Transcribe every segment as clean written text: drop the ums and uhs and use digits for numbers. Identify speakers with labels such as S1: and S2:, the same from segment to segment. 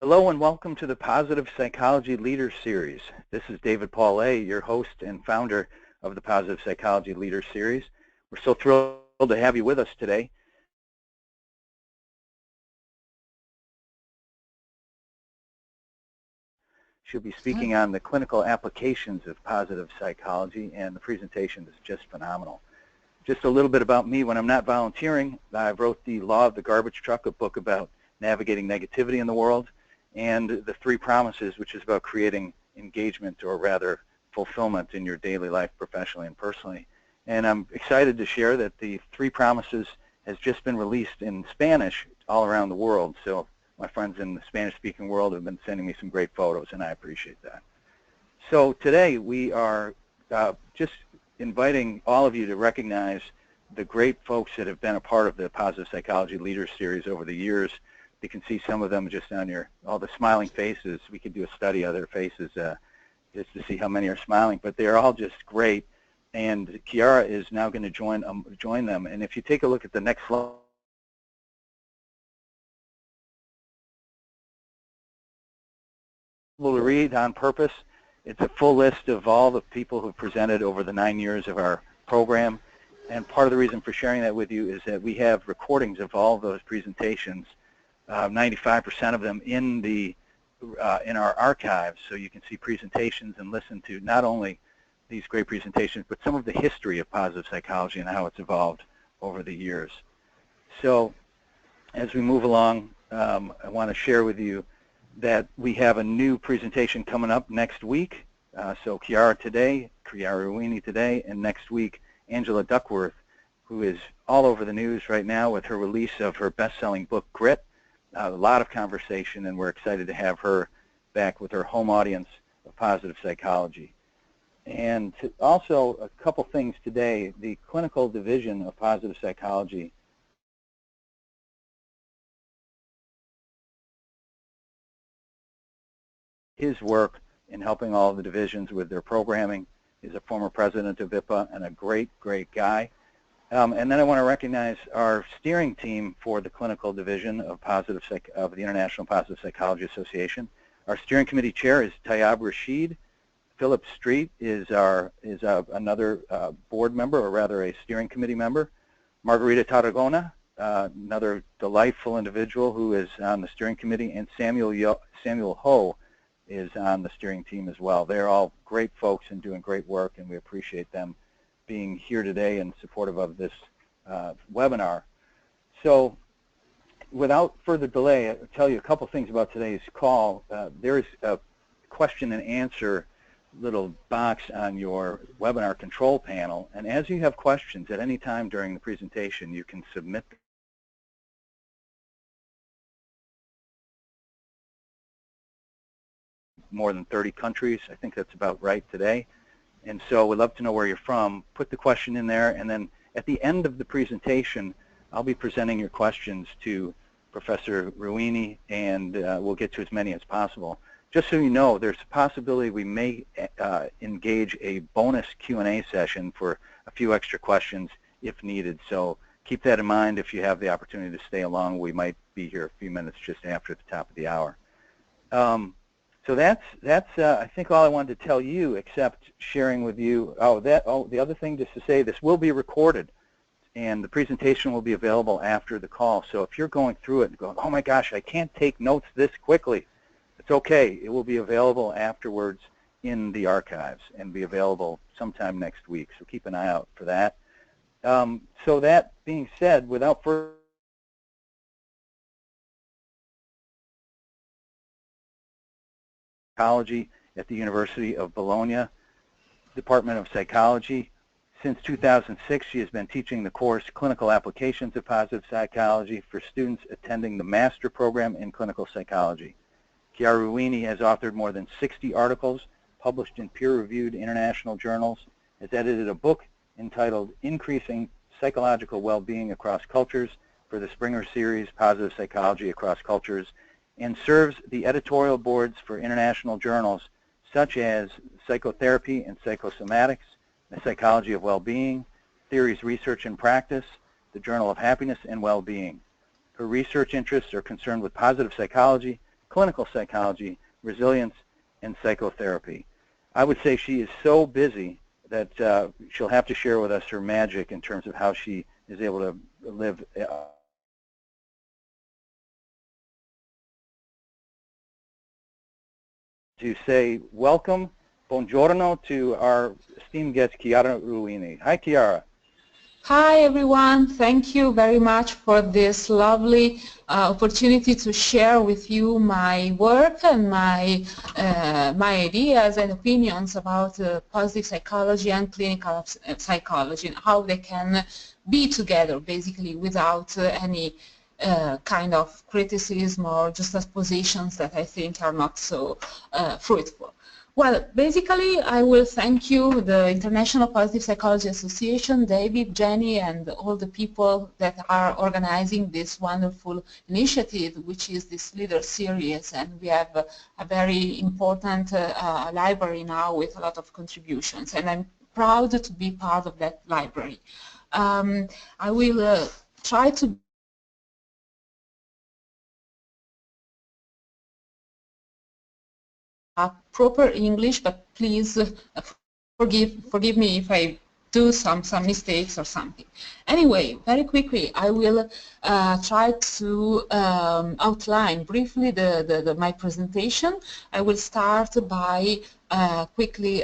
S1: Hello and welcome to the Positive Psychology Leader Series. This is David Paul A., your host and founder of the Positive Psychology Leader Series. We're so thrilled to have you with us today. She'll be speaking on the clinical applications of positive psychology, and the presentation is just phenomenal. Just a little bit about me. When I'm not volunteering, I wrote The Law of the Garbage Truck, a book about navigating negativity in the world, and The Three Promises, which is about creating engagement, or rather fulfillment, in your daily life, professionally and personally. And I'm excited to share that The Three Promises has just been released in Spanish all around the world. So my friends in the Spanish-speaking world have been sending me some great photos, and I appreciate that. So today we are just inviting all of you to recognize the great folks that have been a part of the Positive Psychology Leaders Series over the years. You can see some of them just on all the smiling faces. We could do a study of their faces just to see how many are smiling, but they're all just great. And Chiara is now going to join them. And if you take a look at the next slide, we'll read on purpose. It's a full list of all the people who presented over the 9 years of our program. And part of the reason for sharing that with you is that we have recordings of all of those presentations, 95% of them in our archives, so you can see presentations and listen to not only these great presentations, but some of the history of positive psychology and how it's evolved over the years. So as we move along, I want to share with you that we have a new presentation coming up next week. So Chiara Ruini today, and next week Angela Duckworth, who is all over the news right now with her release of her best-selling book, Grit. A lot of conversation, and we're excited to have her back with her home audience of positive psychology. And also a couple things today. The clinical division of positive psychology his work in helping all of the divisions with their programming. He's a former president of IPPA and a great, great guy. And then I want to recognize our steering team for the clinical division of the International Positive Psychology Association. Our steering committee chair is Tayyab Rashid. Philip Street is another board member, or rather a steering committee member. Margarita Tarragona, another delightful individual who is on the steering committee, and Samuel Ho is on the steering team as well. They're all great folks and doing great work, and we appreciate them being here today and supportive of this webinar. So without further delay, I'll tell you a couple things about today's call. There is a question and answer little box on your webinar control panel, and as you have questions at any time during the presentation, you can submit more than 30 countries. I think that's about right today. And so we'd love to know where you're from. Put the question in there, and then at the end of the presentation, I'll be presenting your questions to Professor Ruini, and we'll get to as many as possible. Just so you know, there's a possibility we may engage a bonus Q&A session for a few extra questions if needed. So keep that in mind. If you have the opportunity to stay along, we might be here a few minutes just after the top of the hour. So that's I think all I wanted to tell you, except sharing with you. The other thing, just to say, this will be recorded, and the presentation will be available after the call. So if you're going through it and going, oh my gosh, I can't take notes this quickly, it's okay. It will be available afterwards in the archives and be available sometime next week. So keep an eye out for that. So that being said, without further psychology at the University of Bologna, Department of Psychology. Since 2006, she has been teaching the course Clinical Applications of Positive Psychology for students attending the Master Program in Clinical Psychology. Chiara Ruini has authored more than 60 articles, published in peer-reviewed international journals, has edited a book entitled Increasing Psychological Well-Being Across Cultures for the Springer Series, Positive Psychology Across Cultures, and serves the editorial boards for international journals such as Psychotherapy and Psychosomatics, the Psychology of Well-Being, Theories, Research, and Practice, the Journal of Happiness and Well-Being. Her research interests are concerned with positive psychology, clinical psychology, resilience, and psychotherapy. I would say she is so busy that she'll have to share with us her magic in terms of how she is able to live to say welcome, buongiorno, to our esteemed guest, Chiara Ruini. Hi, Chiara.
S2: Hi, everyone. Thank you very much for this lovely opportunity to share with you my work and my ideas and opinions about positive psychology and clinical psychology and how they can be together, basically, without any kind of criticism or juxtapositions that I think are not so fruitful. Well, basically, I will thank you, the International Positive Psychology Association, David, Jenny, and all the people that are organizing this wonderful initiative, which is this Leader Series. And we have a very important library now with a lot of contributions. And I'm proud to be part of that library. I will try to proper English, but please forgive me if I do some mistakes or something. Anyway, very quickly, I will try to outline briefly my presentation. I will start by quickly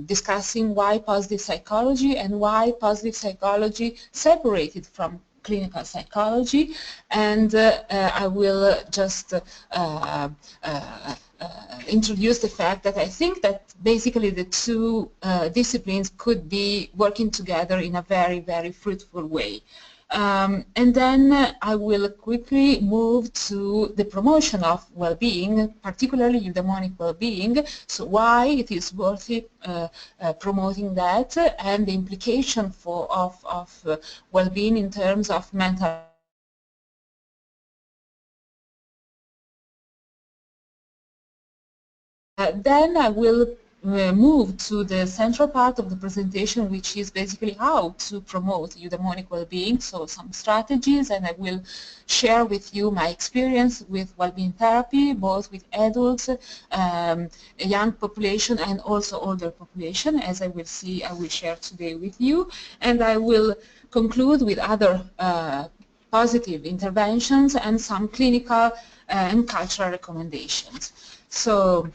S2: discussing why positive psychology and why positive psychology separated from clinical psychology, and I will just introduce the fact that I think that basically the two disciplines could be working together in a very, very fruitful way. And then I will quickly move to the promotion of well-being, particularly eudaimonic well-being, so why it is worth it promoting that, and the implication of well-being in terms of mental then I will move to the central part of the presentation, which is basically how to promote eudaimonic well-being, so some strategies, and I will share with you my experience with well-being therapy, both with adults, a young population, and also older population, as I will see, I will share today with you, and I will conclude with other positive interventions and some clinical and cultural recommendations. So,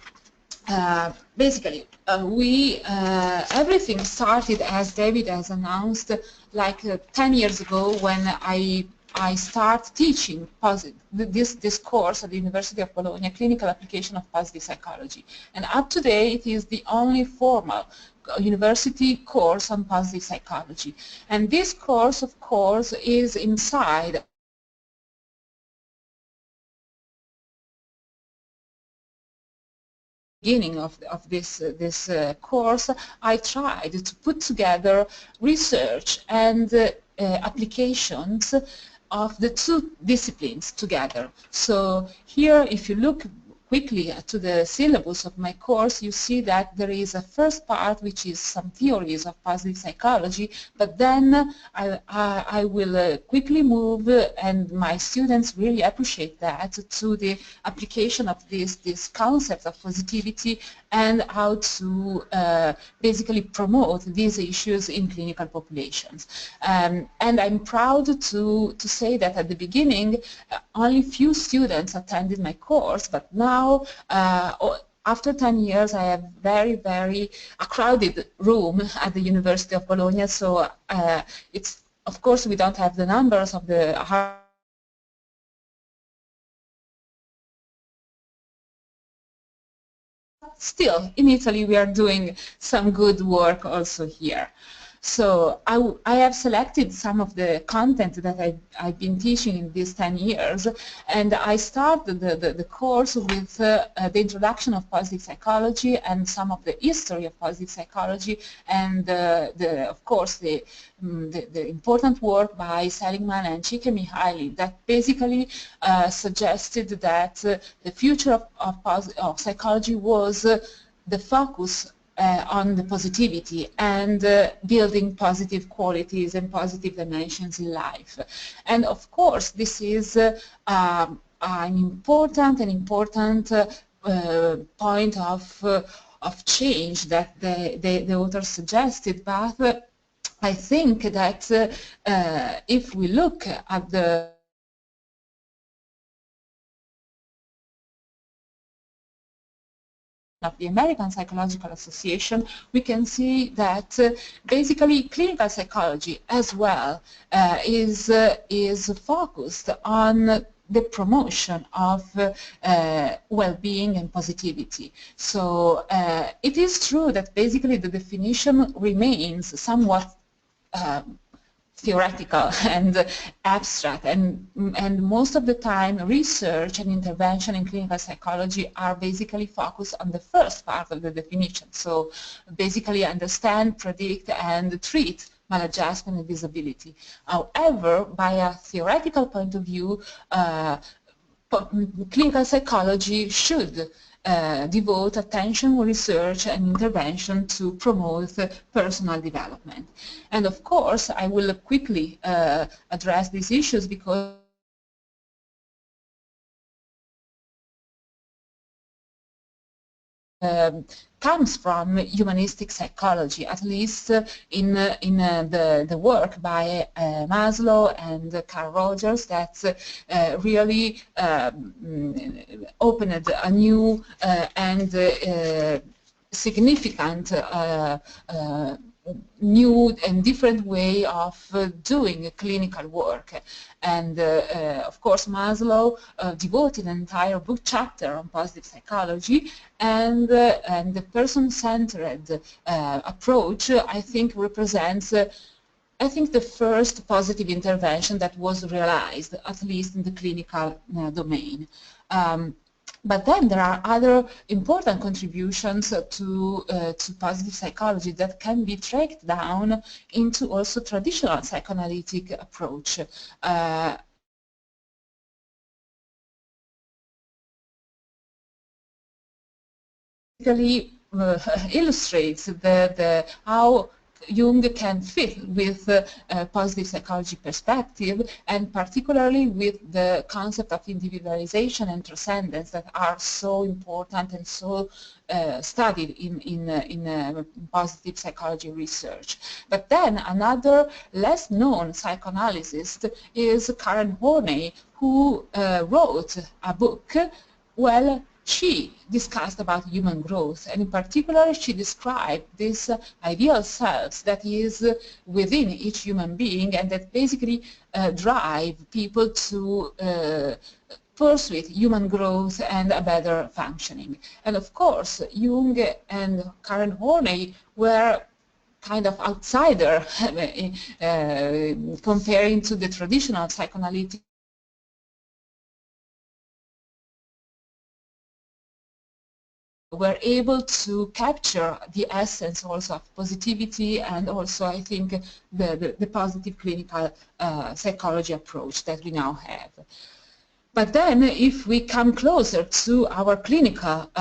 S2: basically, everything started, as David has announced, like 10 years ago when I started teaching this course at the University of Bologna, Clinical Application of Positive Psychology. And up to date, it is the only formal university course on positive psychology. And this course, of course, is inside beginning of this course, I tried to put together research and applications of the two disciplines together. So here, if you look quickly to the syllabus of my course, you see that there is a first part which is some theories of positive psychology, but then I will quickly move, and my students really appreciate that, to the application of this concept of positivity and how to basically promote these issues in clinical populations. And I'm proud to say that at the beginning, only few students attended my course, but now, after 10 years, I have very a crowded room at the University of Bologna, so it's, of course, we don't have the numbers of the still, in Italy, we are doing some good work also here. So I have selected some of the content that I've been teaching in these 10 years, and I started the course with the introduction of positive psychology and some of the history of positive psychology, and of course the important work by Seligman and Csikszentmihalyi that basically suggested that the future of psychology was the focus on the positivity and building positive qualities and positive dimensions in life. And of course, this is an important point of change that the author suggested, but I think that if we look at the of the American Psychological Association, we can see that basically clinical psychology as well is focused on the promotion of well-being and positivity. So it is true that basically the definition remains somewhat theoretical and abstract, and most of the time research and intervention in clinical psychology are basically focused on the first part of the definition. So basically understand, predict, and treat maladjustment and disability. However, by a theoretical point of view, clinical psychology should devote attention, research, and intervention to promote personal development. And of course, I will quickly address these issues because comes from humanistic psychology, at least in the work by Maslow and Carl Rogers, that really opened a new and significant new and different way of doing clinical work. And of course Maslow devoted an entire book chapter on positive psychology, and the person-centered approach, I think, represents the first positive intervention that was realized, at least in the clinical domain. But then there are other important contributions to positive psychology that can be tracked down into also traditional psychoanalytic approach. Basically illustrates how Jung can fit with a positive psychology perspective, and particularly with the concept of individualization and transcendence that are so important and so studied in positive psychology research. But then another less known psychoanalyst is Karen Horney, who wrote a book, well, she discussed about human growth, and in particular she described this ideal self that is within each human being and that basically drive people to pursue human growth and a better functioning. And of course Jung and Karen Horney were kind of outsider comparing to the traditional psychoanalytic were able to capture the essence also of positivity and also, I think, the positive clinical psychology approach that we now have. But then if we come closer to our clinical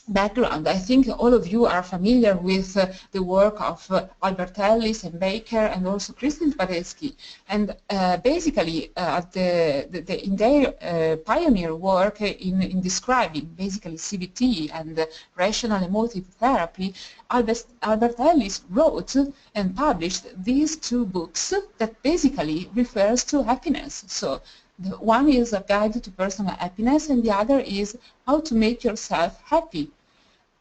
S2: background, I think all of you are familiar with the work of Albert Ellis and Baker and also Kristin Padesky. And basically in their pioneer work in describing basically CBT and rational emotive therapy, Albert Ellis wrote and published these two books that basically refers to happiness. So one is a guide to personal happiness and the other is how to make yourself happy.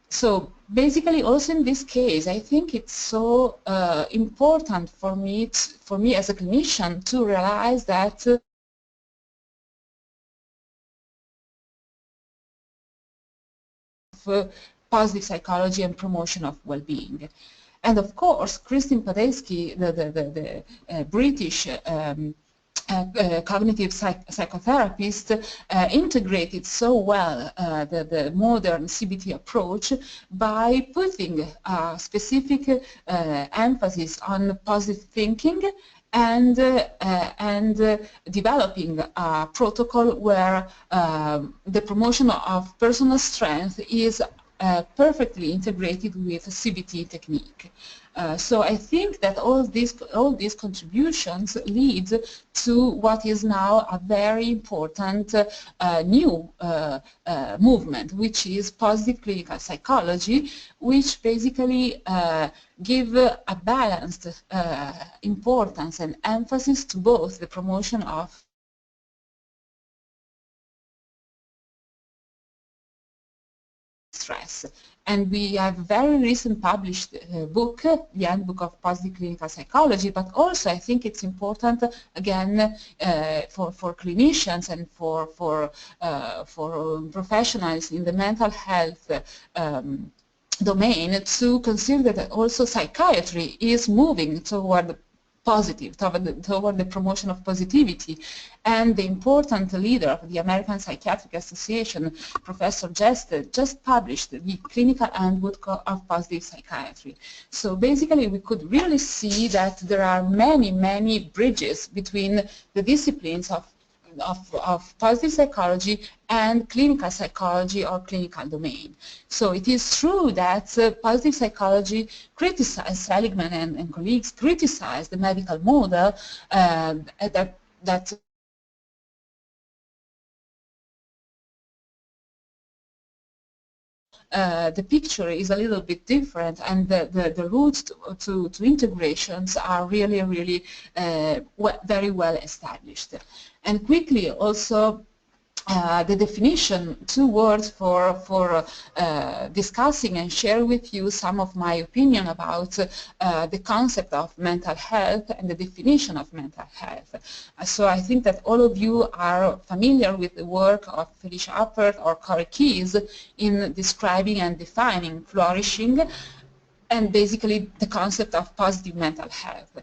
S2: So basically also in this case I think it's so important for me as a clinician to realize that positive psychology and promotion of well-being. And of course Kristin Padesky, the British cognitive psychotherapist, integrated so well the modern CBT approach by putting specific emphasis on positive thinking and developing a protocol where the promotion of personal strength is perfectly integrated with CBT technique. So I think that all these contributions lead to what is now a very important new movement, which is positive clinical psychology, which basically give a balanced importance and emphasis to both the promotion of stress. And we have very recent published book, the Handbook of Positive Clinical Psychology, but also I think it's important, again, for clinicians and for professionals in the mental health domain to consider that also psychiatry is moving toward positive, toward the promotion of positivity. And the important leader of the American Psychiatric Association, Professor Jester, just published the Clinical Handbook of Positive Psychiatry. So basically we could really see that there are many, many bridges between the disciplines of positive psychology and clinical psychology or clinical domain. So it is true that positive psychology criticized, Seligman and colleagues criticized the medical model that the picture is a little bit different, and the routes to integrations are really, really very well established. And quickly also the definition, 2 words for discussing and share with you some of my opinion about the concept of mental health and the definition of mental health. So I think that all of you are familiar with the work of Felicia Appert or Corey Keyes in describing and defining flourishing and basically the concept of positive mental health.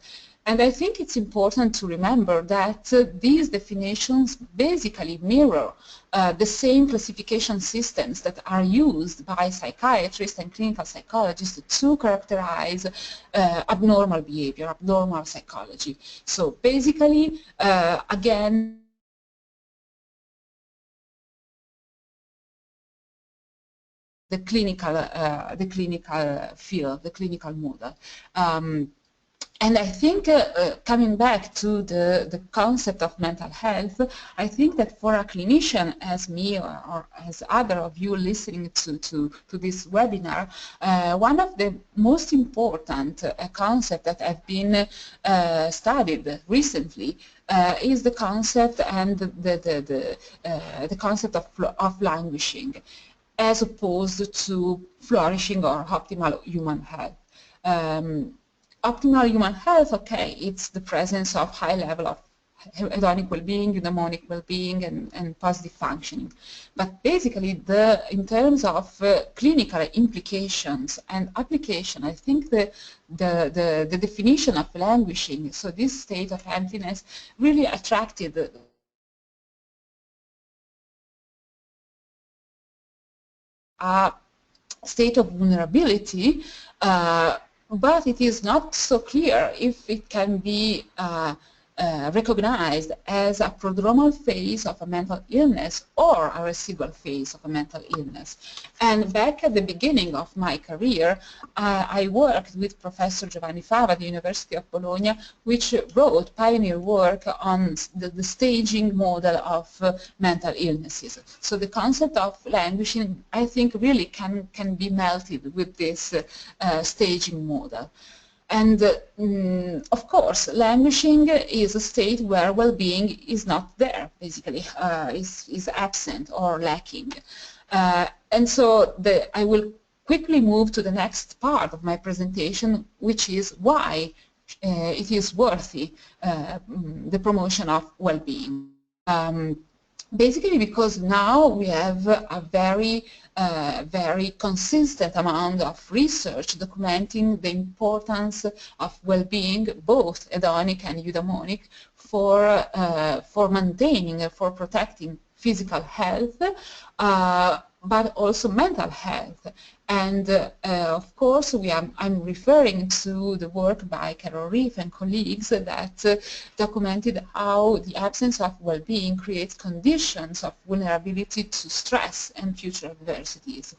S2: And I think it's important to remember that these definitions basically mirror the same classification systems that are used by psychiatrists and clinical psychologists to characterize abnormal behavior, abnormal psychology. So basically, again, the clinical field, the clinical model. And I think coming back to the concept of mental health, I think that for a clinician as me or as other of you listening to this webinar, one of the most important concepts that have been studied recently is the concept and the concept of languishing, as opposed to flourishing or optimal human health. Optimal human health, okay, it's the presence of high level of hedonic well-being, eudaimonic well-being, and positive functioning. But basically, in terms of clinical implications and application, I think the definition of languishing, so this state of emptiness, really attracted a state of vulnerability, but it is not so clear if it can be recognized as a prodromal phase of a mental illness or a residual phase of a mental illness. And back at the beginning of my career, I worked with Professor Giovanni Fava at the University of Bologna, which wrote pioneer work on the staging model of mental illnesses. So the concept of languishing, I think, really can be melted with this staging model. And of course, languishing is a state where well-being is not there, basically, is absent or lacking. And so I will quickly move to the next part of my presentation, which is why it is worthy the promotion of well-being. Basically because now we have a very consistent amount of research documenting the importance of well-being, both hedonic and eudaimonic, for maintaining, for protecting physical health, but also mental health. And of course, I'm referring to the work by Chiara Ruini and colleagues that documented how the absence of well-being creates conditions of vulnerability to stress and future adversities.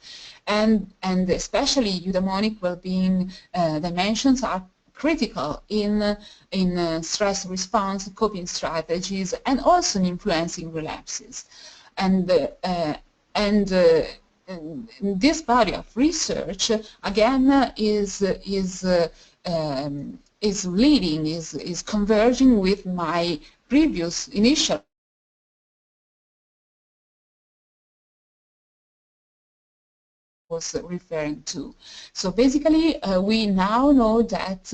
S2: And especially eudaimonic well-being dimensions are critical in stress response, coping strategies, and also in influencing relapses. And this body of research again is converging with my previous initial was referring to. So basically, we now know that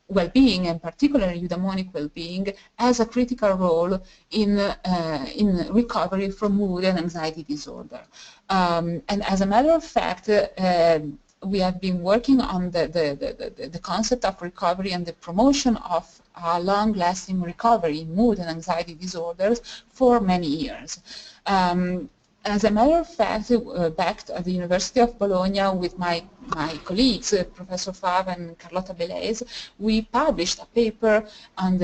S2: well-being, and particularly eudaimonic well-being, has a critical role in recovery from mood and anxiety disorder. And as a matter of fact, we have been working on the concept of recovery and the promotion of long-lasting recovery in mood and anxiety disorders for many years. As a matter of fact, back at the University of Bologna with my colleagues, Professor Fav and Carlotta Belez, we published a paper on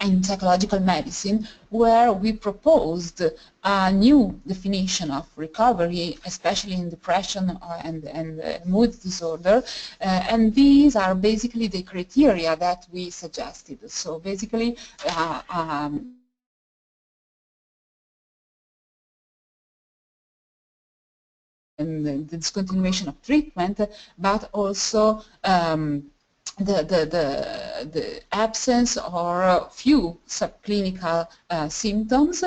S2: in psychological medicine where we proposed a new definition of recovery, especially in depression and mood disorder, and these are basically the criteria that we suggested. So basically, and the discontinuation of treatment, but also the absence or few subclinical symptoms,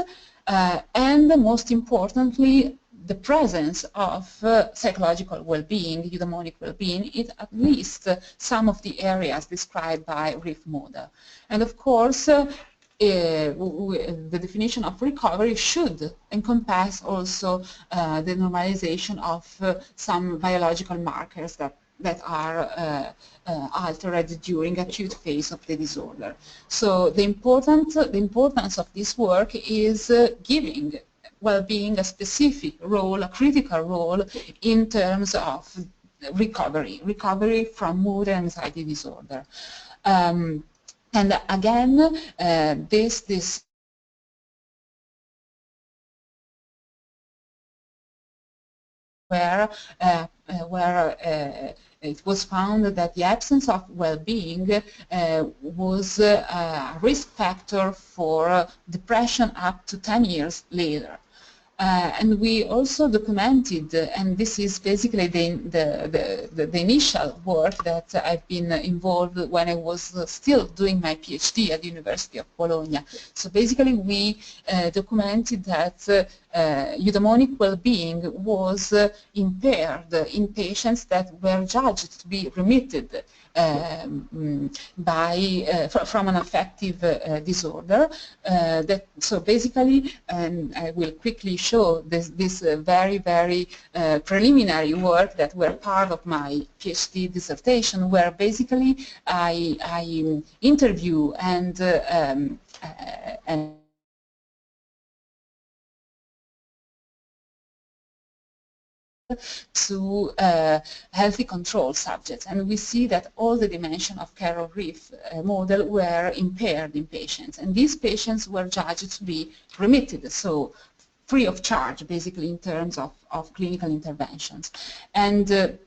S2: and most importantly, the presence of psychological well-being, eudaimonic well-being, in at least some of the areas described by RIF model. And of course, the definition of recovery should encompass also the normalization of some biological markers that are altered during acute phase of the disorder. So the importance of this work is giving well-being a specific role, a critical role in terms of recovery from mood and anxiety disorder. And again, this where it was found that the absence of well-being was a risk factor for depression up to 10 years later. And we also documented, and this is basically the initial work that I've been involved when I was still doing my PhD at the University of Bologna. So basically we documented that eudaimonic well-being was impaired in patients that were judged to be remitted from an affective disorder. So basically, and I will quickly show this very preliminary work that were part of my PhD dissertation, where basically I interview and to healthy control subjects, and we see that all the dimensions of Chiara Ruini model were impaired in patients, and these patients were judged to be remitted, so free of charge, basically, in terms of clinical interventions. And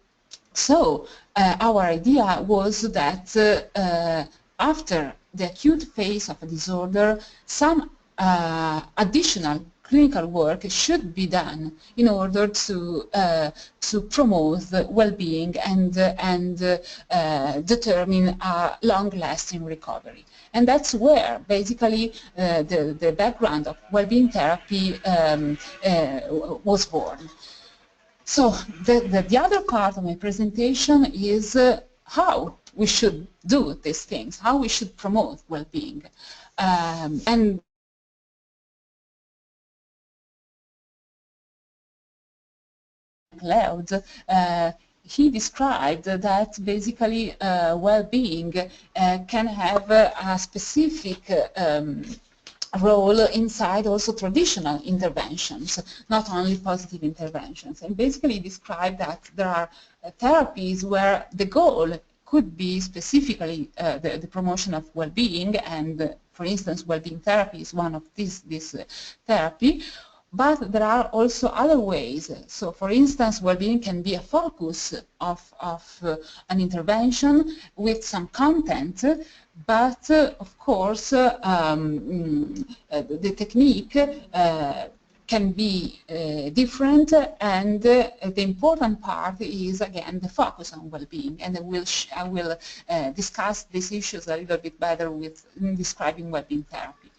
S2: so our idea was that after the acute phase of a disorder, some additional clinical work should be done in order to promote the well-being and determine a long-lasting recovery. And that's where basically the background of well-being therapy was born. So the other part of my presentation is how we should do these things, how we should promote well-being. And Cloud, he described that basically well-being can have a specific role inside also traditional interventions, not only positive interventions. And basically describe that there are therapies where the goal could be specifically the promotion of well-being, and for instance, well-being therapy is one of this therapy. But there are also other ways. So, for instance, well-being can be a focus of an intervention with some content, but of course the technique can be different, and the important part is again the focus on well-being. And I will discuss these issues a little bit better with describing well-being therapy.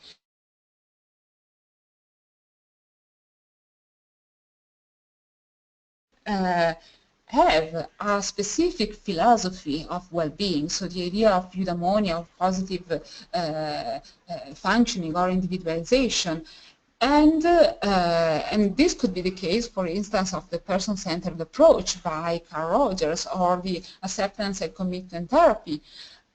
S2: Have a specific philosophy of well-being, so the idea of eudaimonia, of positive functioning or individualization. And this could be the case, for instance, of the person-centered approach by Carl Rogers, or the acceptance and commitment therapy,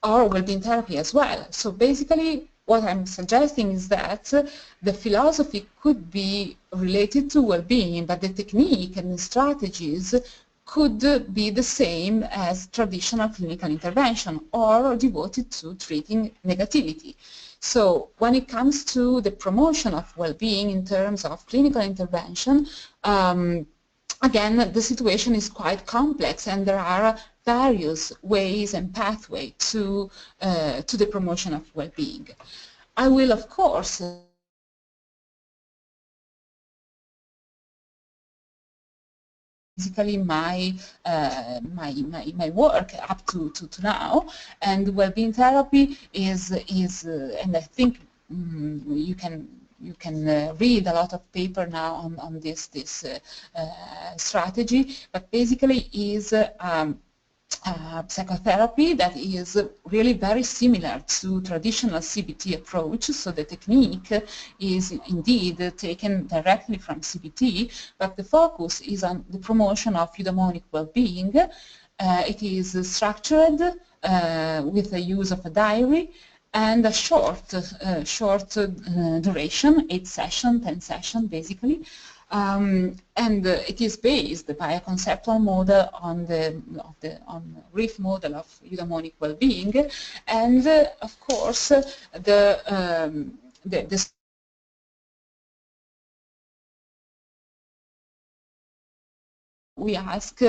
S2: or well-being therapy as well. So basically, what I'm suggesting is that the philosophy could be related to well-being, but the technique and the strategies could be the same as traditional clinical intervention, or devoted to treating negativity. So when it comes to the promotion of well-being in terms of clinical intervention, again, the situation is quite complex, and there are various ways and pathways to the promotion of well-being. I will, of course, basically my work up to now, and well-being therapy is and I think you can read a lot of paper now on this strategy, but basically is psychotherapy that is really very similar to traditional CBT approach. So the technique is indeed taken directly from CBT, but the focus is on the promotion of eudaimonic well-being. It is structured with the use of a diary and a short duration, 8 sessions, 10 sessions basically. And it is based by a conceptual model on the RIF model of eudaimonic well-being, and of course we ask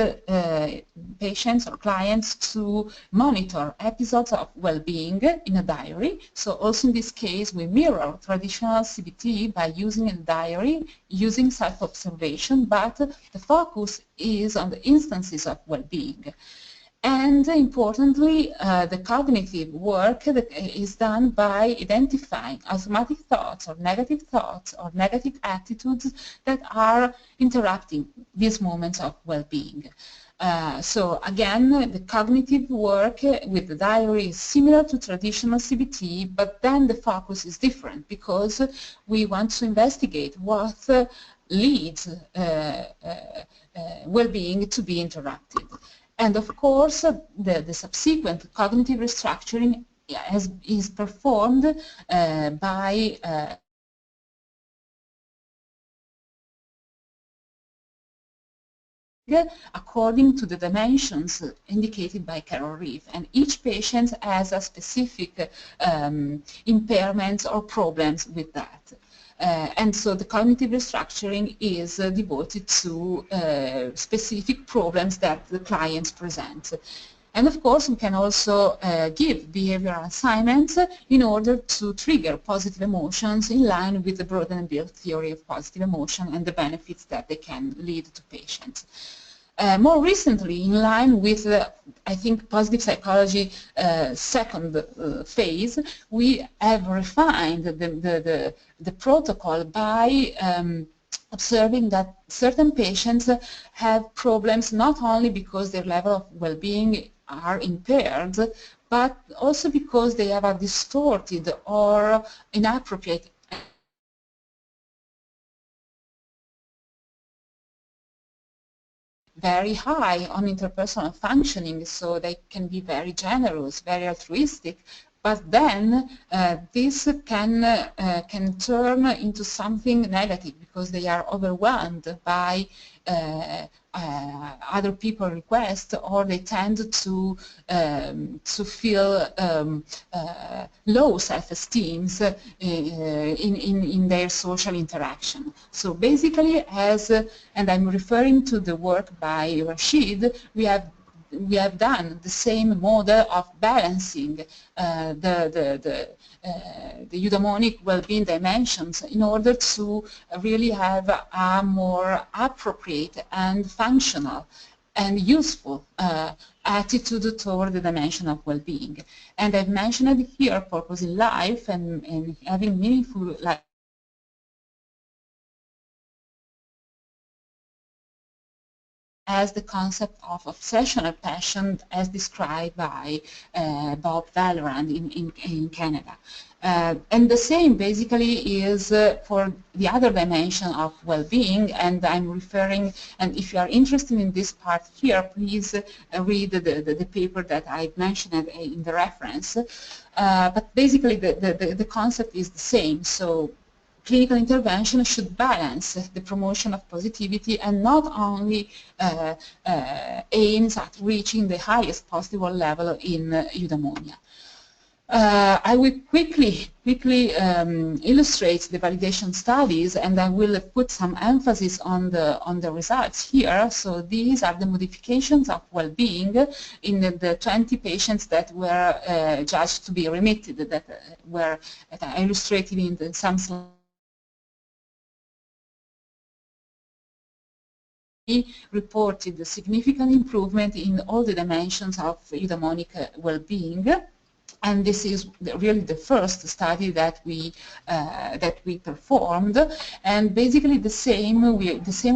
S2: patients or clients to monitor episodes of well-being in a diary. So also in this case, we mirror traditional CBT by using a diary, using self-observation, but the focus is on the instances of well-being. And importantly, the cognitive work is done by identifying automatic thoughts or negative attitudes that are interrupting these moments of well-being. So again, the cognitive work with the diary is similar to traditional CBT, but then the focus is different because we want to investigate what leads well-being to be interrupted. And of course, the subsequent cognitive restructuring is performed by according to the dimensions indicated by Carol Reeve, and each patient has a specific impairments or problems with that. And so the cognitive restructuring is devoted to specific problems that the clients present. And of course, we can also give behavioral assignments in order to trigger positive emotions in line with the Broden-Build theory of positive emotion and the benefits that they can lead to patients. More recently, in line with, I think, positive psychology second phase, we have refined the protocol by observing that certain patients have problems not only because their level of well-being are impaired, but also because they have a distorted or inappropriate very high on interpersonal functioning, so they can be very generous, very altruistic, But then this can turn into something negative because they are overwhelmed by other people's requests, or they tend to feel low self-esteem in their social interaction. So basically, and I'm referring to the work by Rashid, we have done the same model of balancing the eudaimonic well-being dimensions in order to really have a more appropriate and functional and useful attitude toward the dimension of well-being. And I've mentioned here purpose in life and having meaningful life as the concept of obsessional passion as described by Bob Vallerand in Canada. And the same basically is for the other dimension of well-being, and I'm referring, and if you are interested in this part here, please read the paper that I mentioned in the reference. But basically the concept is the same. So clinical intervention should balance the promotion of positivity and not only aims at reaching the highest possible level in eudaimonia. I will quickly illustrate the validation studies, and I will put some emphasis on the results here. So these are the modifications of well-being in the 20 patients that were judged to be remitted, that I illustrated in some slides. Reported a significant improvement in all the dimensions of eudaimonic well-being. And this is really the first study that we performed, and basically the same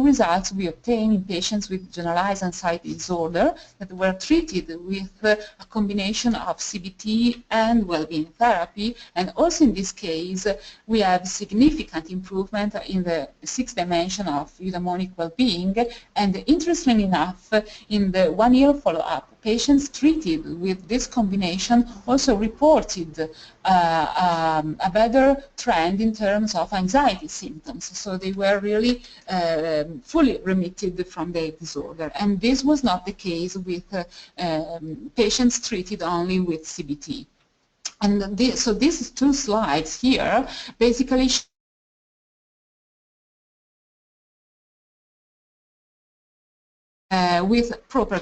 S2: results we obtained in patients with generalized anxiety disorder that were treated with a combination of CBT and well-being therapy. And also in this case, we have significant improvement in the 6th dimension of eudaimonic well-being. And interestingly enough, in the 1-year follow-up, patients treated with this combination also reported a better trend in terms of anxiety symptoms. So they were really fully remitted from their disorder. And this was not the case with patients treated only with CBT. And so these two slides here basically with proper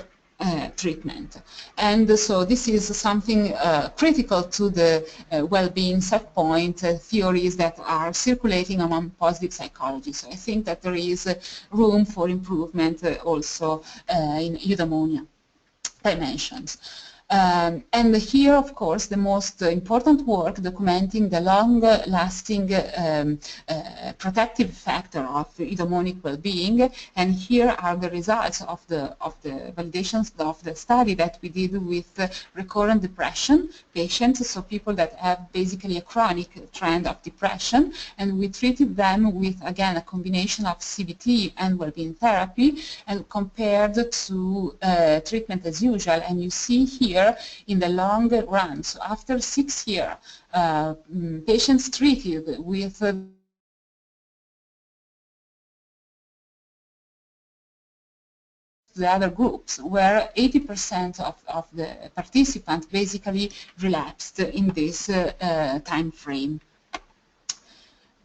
S2: treatment. And so this is something critical to the well-being set point theories that are circulating among positive psychology. So I think that there is room for improvement also in eudaimonia dimensions. And here, of course, the most important work documenting the long-lasting protective factor of eudaimonic well-being. And here are the results of the validations of the study that we did with recurrent depression patients, so people that have basically a chronic trend of depression. And we treated them with, again, a combination of CBT and well-being therapy and compared to treatment as usual. And you see here in the long run, so after 6 years, patients treated with the other groups, where 80% of the participants basically relapsed in this time frame.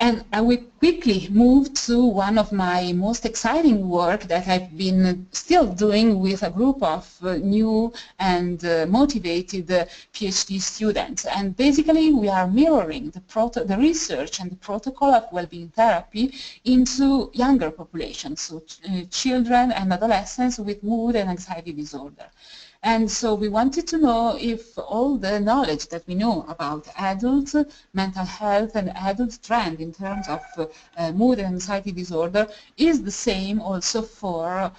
S2: And I will quickly move to one of my most exciting work that I've been still doing with a group of new and motivated PhD students. And basically we are mirroring the research and the protocol of well-being therapy into younger populations, so children and adolescents with mood and anxiety disorder. And so we wanted to know if all the knowledge that we know about adult mental health and adult trend in terms of mood and anxiety disorder is the same also for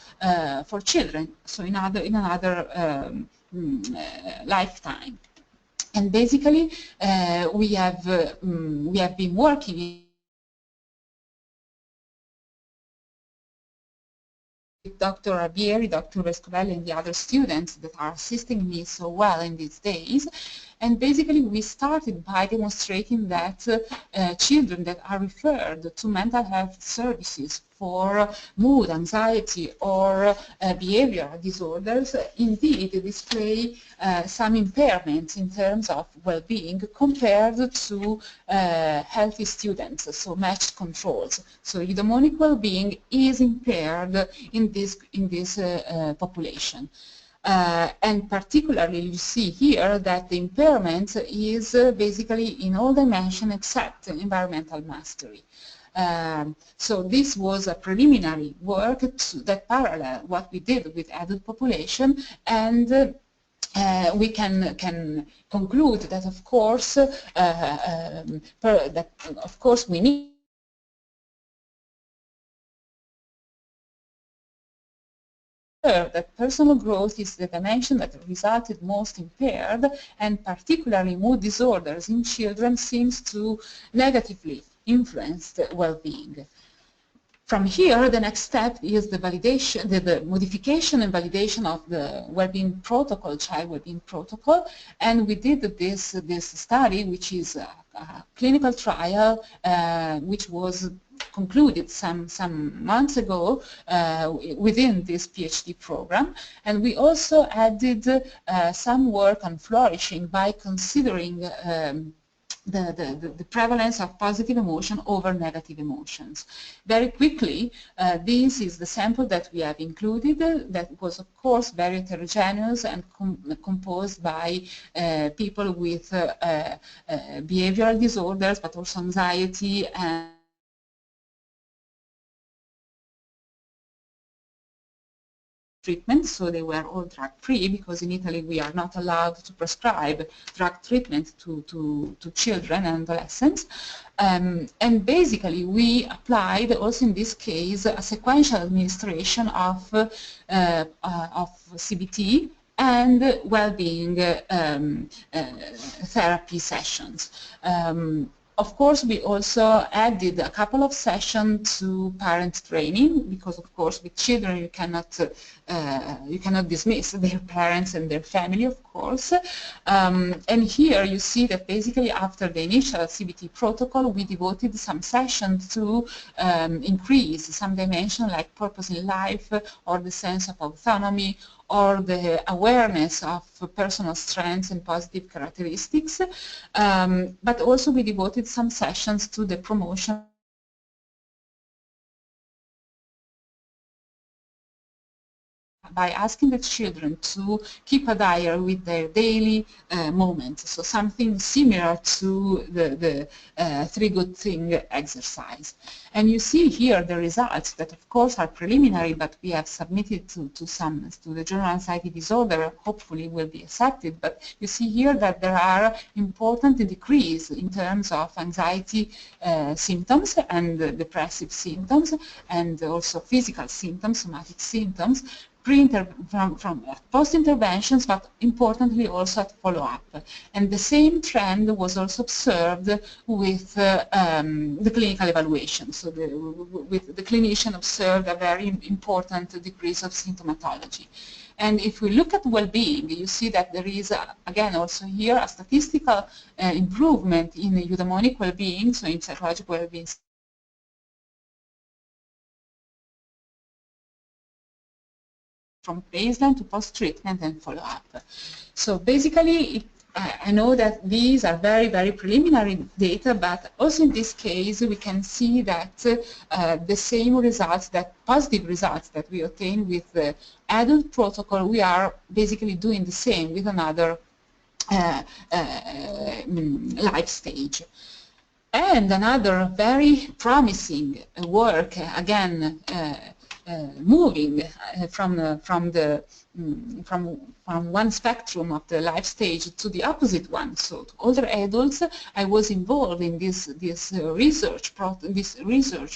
S2: children, so in another lifetime. And basically we have been working Dr. Rabieri, Dr. Vescovelli, and the other students that are assisting me so well in these days. And basically we started by demonstrating that children that are referred to mental health services for mood, anxiety, or behavioral disorders indeed display some impairments in terms of well-being compared to healthy students, so matched controls. So eudaimonic well-being is impaired in this population. And particularly you see here that the impairment is basically in all dimensions except environmental mastery. So this was a preliminary work that parallel what we did with adult population, and we can conclude that of course we need that personal growth is the dimension that resulted most impaired, and particularly mood disorders in children seems to negatively influence well-being. From here, the next step is the validation, the modification and validation of the well-being protocol, child well-being protocol, and we did this study, which is a clinical trial, which was concluded some months ago within this PhD program, and we also added some work on flourishing by considering the prevalence of positive emotion over negative emotions. Very quickly, this is the sample that we have included that was of course very heterogeneous and composed by people with behavioral disorders, but also anxiety and treatment, so they were all drug-free because in Italy we are not allowed to prescribe drug treatment to children and adolescents. And basically we applied also in this case a sequential administration of CBT and well-being therapy sessions. Of course, we also added a couple of sessions to parent training because, of course, with children you cannot dismiss their parents and their family, of course. And here you see that basically after the initial CBT protocol, we devoted some sessions to increase some dimension like purpose in life or the sense of autonomy or the awareness of personal strengths and positive characteristics, but also we devoted some sessions to the promotion by asking the children to keep a diary with their daily moments, so something similar to the three good thing exercise. And you see here the results that of course are preliminary, but we have submitted to the Journal of Anxiety Disorder, hopefully will be accepted, but you see here that there are important decrease in terms of anxiety symptoms and depressive symptoms and also physical symptoms, somatic symptoms, from post-interventions, but importantly also at follow-up. And the same trend was also observed with the clinical evaluation. So with the clinician observed a very important decrease of symptomatology. And if we look at well-being, you see that there is, again, also here a statistical improvement in eudaimonic well-being, so in psychological well-being from baseline to post-treatment and follow-up. So basically, I know that these are very, very preliminary data, but also in this case, we can see that the same results, that positive results that we obtain with the adult protocol, we are basically doing the same with another life stage. And another very promising work, again, moving from one spectrum of the life stage to the opposite one, so to older adults. I was involved in this research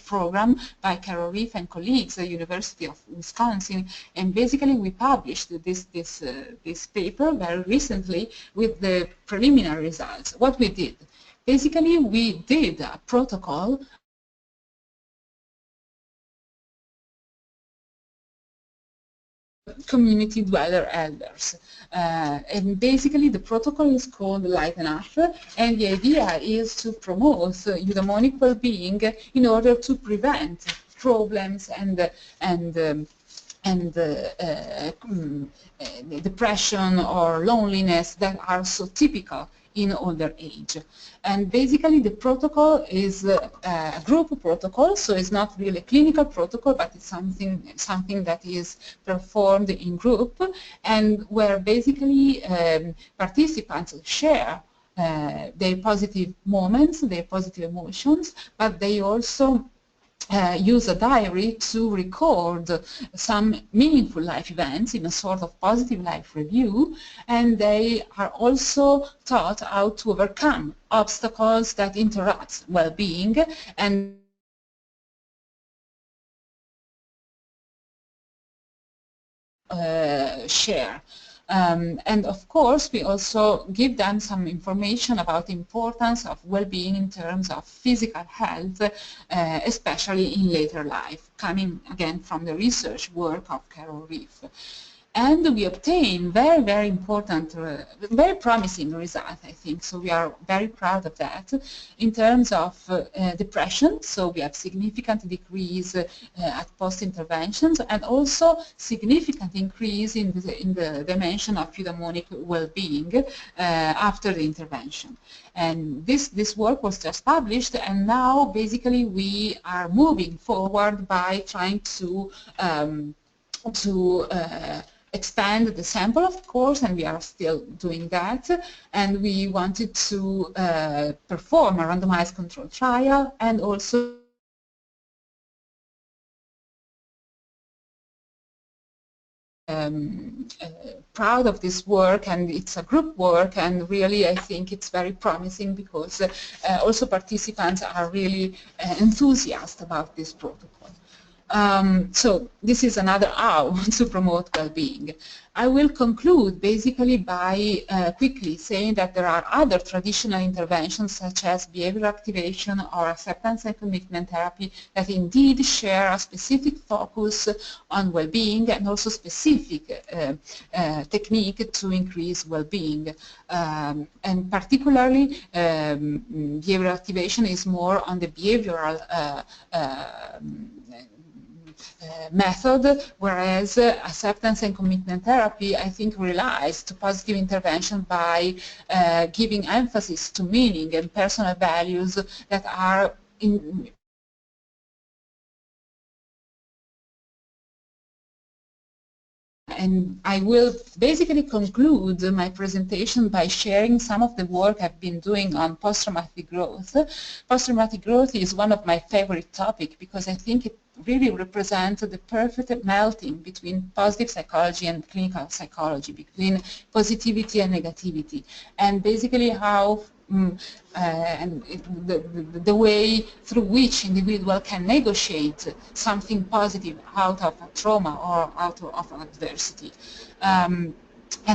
S2: program by Chiara Ruini and colleagues at the University of Wisconsin, and basically we published this paper very recently with the preliminary results. What we did, basically we did a protocol community dweller elders. And basically the protocol is called Lighten Up, and the idea is to promote eudaimonic well-being in order to prevent problems and depression or loneliness that are so typical in older age. And basically the protocol is a group protocol, so it's not really a clinical protocol, but it's something that is performed in group, and where basically participants share their positive moments, their positive emotions, but they also use a diary to record some meaningful life events in a sort of positive life review, and they are also taught how to overcome obstacles that interrupt well-being and share. And of course, we also give them some information about the importance of well-being in terms of physical health, especially in later life, coming again from the research work of Carol Reef. And we obtain very, very important, very promising results, I think. So we are very proud of that. In terms of depression, so we have significant decrease at post-interventions, and also significant increase in the dimension of eudaimonic well-being after the intervention. And this work was just published, and now basically we are moving forward by trying to expand the sample, of course, and we are still doing that. And we wanted to perform a randomized control trial, and also proud of this work, and it's a group work, and really I think it's very promising because also participants are really enthusiastic about this protocol. So this is another how to promote well-being. I will conclude basically by quickly saying that there are other traditional interventions such as behavioral activation or acceptance and commitment therapy that indeed share a specific focus on well-being and also specific technique to increase well-being. And particularly behavioral activation is more on the behavioral method, whereas acceptance and commitment therapy, I think, relies to positive intervention by giving emphasis to meaning and personal values that are in And I will basically conclude my presentation by sharing some of the work I've been doing on post-traumatic growth. Post-traumatic growth is one of my favorite topics because I think it really represents the perfect melting between positive psychology and clinical psychology, between positivity and negativity, and basically how the way through which individual can negotiate something positive out of a trauma or out of an adversity. And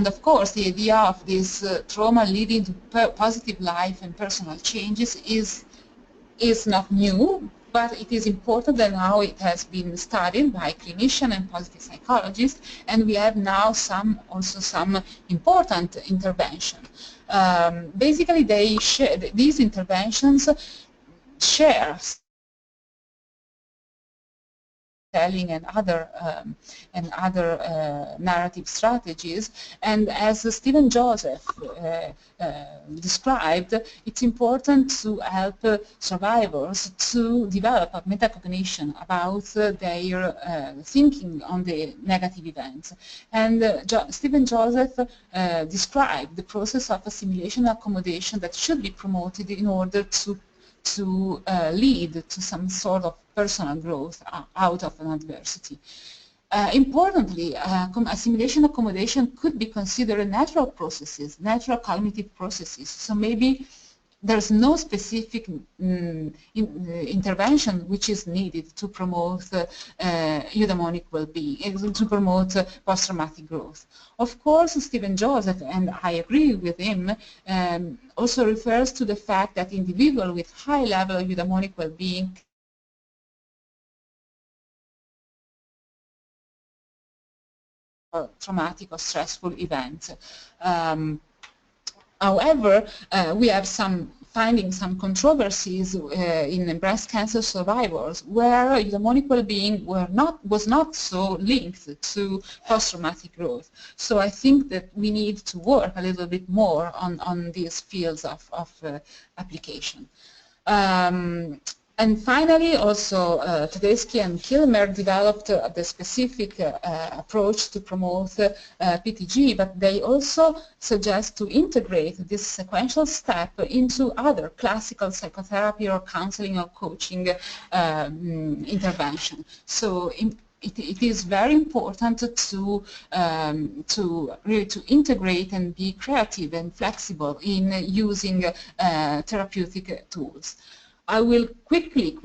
S2: of course, the idea of this trauma leading to positive life and personal changes is not new, but it is important, and now it has been studied by clinicians and positive psychologists, and we have now also some important interventions. Basically, these interventions share telling and other narrative strategies, and as Stephen Joseph described, it's important to help survivors to develop a metacognition about their thinking on the negative events. And Stephen Joseph described the process of assimilation and accommodation that should be promoted in order to lead to some sort of personal growth out of an adversity. Importantly, assimilation accommodation could be considered natural processes, natural cognitive processes. So maybe there's no specific intervention which is needed to promote eudaimonic well-being, to promote post-traumatic growth. Of course, Stephen Joseph, and I agree with him, also refers to the fact that individuals with high level of eudaimonic well-being traumatic or stressful event. However, we have finding some controversies in breast cancer survivors where eudaimonic well-being was not so linked to post-traumatic growth. So I think that we need to work a little bit more on these fields of application. And finally, also, Tedeschi and Kilmer developed the specific approach to promote PTG, but they also suggest to integrate this sequential step into other classical psychotherapy or counseling or coaching intervention. So it is very important to really to integrate and be creative and flexible in using therapeutic tools. I will quickly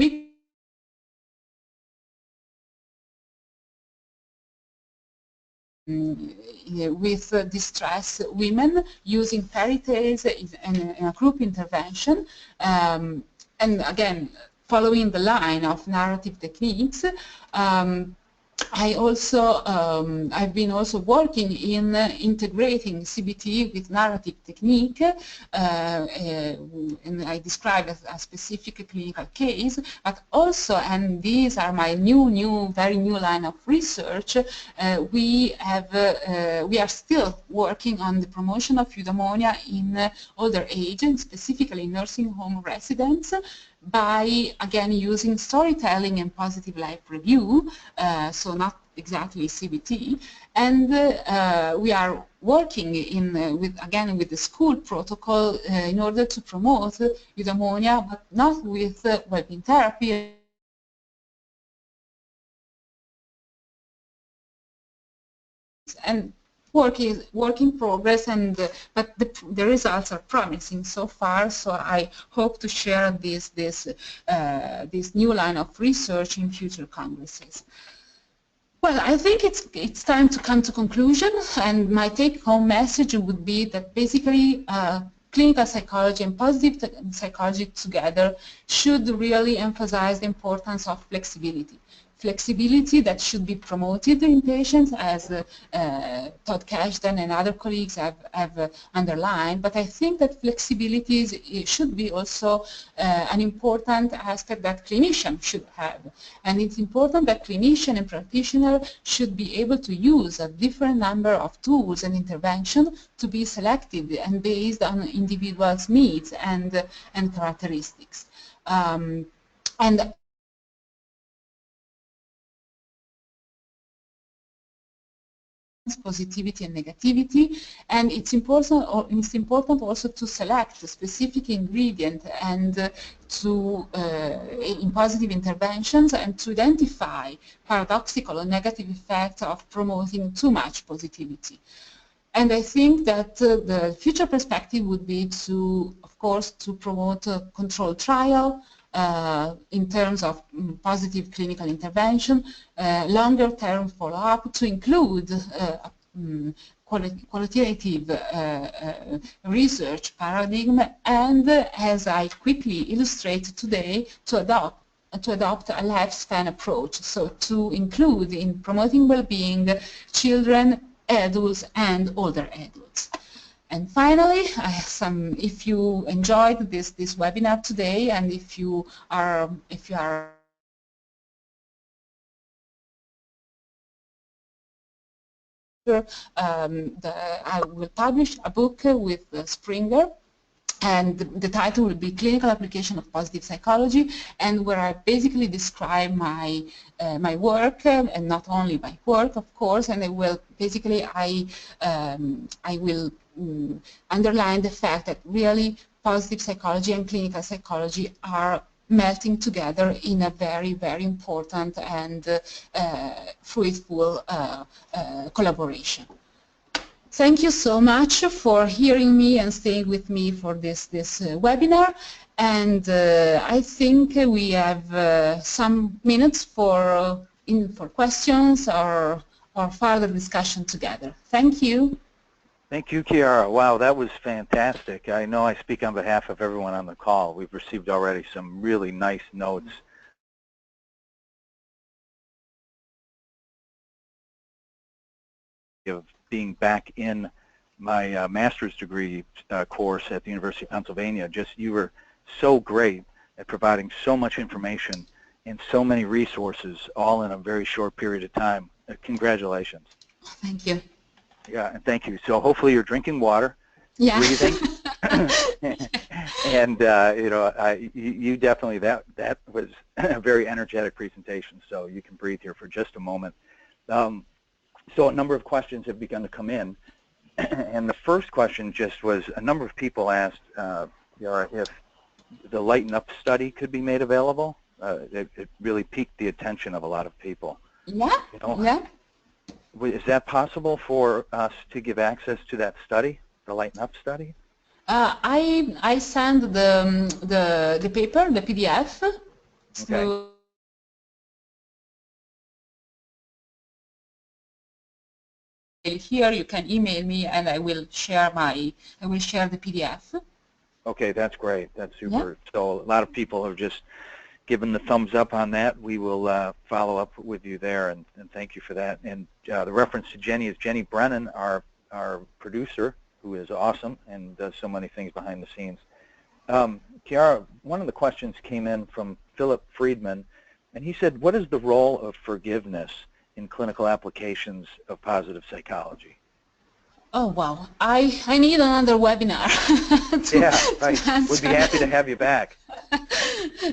S2: with distressed women using fairy tales in a group intervention, and again following the line of narrative techniques. I've been also working in integrating CBT with narrative technique, and I described a specific clinical case, but also, and these are my very new line of research, we are still working on the promotion of eudaimonia in older age, and specifically nursing home residents, by, again, using storytelling and positive life review, so not exactly CBT, and we are working with the school protocol in order to promote eudaimonia, but not with well-being therapy. And work in progress, and but the results are promising so far. So I hope to share this new line of research in future congresses. Well, I think it's time to come to conclusion, and my take-home message would be that basically clinical psychology and positive psychology together should really emphasize the importance of flexibility. Flexibility that should be promoted in patients, as Todd Cashdan and other colleagues have underlined, but I think that flexibility should be also an important aspect that clinicians should have. And it's important that clinician and practitioner should be able to use a different number of tools and interventions to be selective and based on individuals' needs and characteristics. And positivity and negativity, and it's important also to select a specific ingredient and in positive interventions, and to identify paradoxical or negative effects of promoting too much positivity. And I think that the future perspective would be to, of course, to promote a controlled trial in terms of positive clinical intervention, longer-term follow-up to include qualitative research paradigm, and as I quickly illustrate today, to adopt a lifespan approach, so to include in promoting well-being children, adults, and older adults. And finally, if you enjoyed this webinar today, and if you are I will publish a book with Springer, and the title will be Clinical Application of Positive Psychology, and where I basically describe my work, and not only my work, of course, and I will underline the fact that really positive psychology and clinical psychology are melting together in a very, very important and fruitful collaboration. Thank you so much for hearing me and staying with me for this webinar. And I think we have some minutes for questions or further discussion together. Thank you.
S1: Thank you, Chiara. Wow, that was fantastic. I know I speak on behalf of everyone on the call. We've received already some really nice notes of being back in my master's degree course at the University of Pennsylvania. Just, you were so great at providing so much information and so many resources all in a very short period of time. Congratulations.
S2: Thank you.
S1: Yeah, and thank you. So hopefully you're drinking water,
S2: Yeah.
S1: breathing, and you definitely, that was a very energetic presentation. So you can breathe here for just a moment. So a number of questions have begun to come in, and the first question just was, a number of people asked if the Lighten Up study could be made available. It really piqued the attention of a lot of people.
S2: Yeah, yeah.
S1: Is that possible for us to give access to that study, the Lighten Up study?
S2: I send the paper, the PDF,
S1: Okay.
S2: Here you can email me and I will share the PDF.
S1: Okay, that's great. That's super.
S2: Yeah.
S1: So a lot of people have just given the thumbs up on that. We will follow up with you there, and thank you for that. And the reference to Jenny is Jenny Brennan, our producer, who is awesome and does so many things behind the scenes. Chiara, one of the questions came in from Philip Friedman, and he said, what is the role of forgiveness in clinical applications of positive psychology?
S2: Oh, wow. I need another webinar.
S1: Yeah, right. We'd be happy to have you back.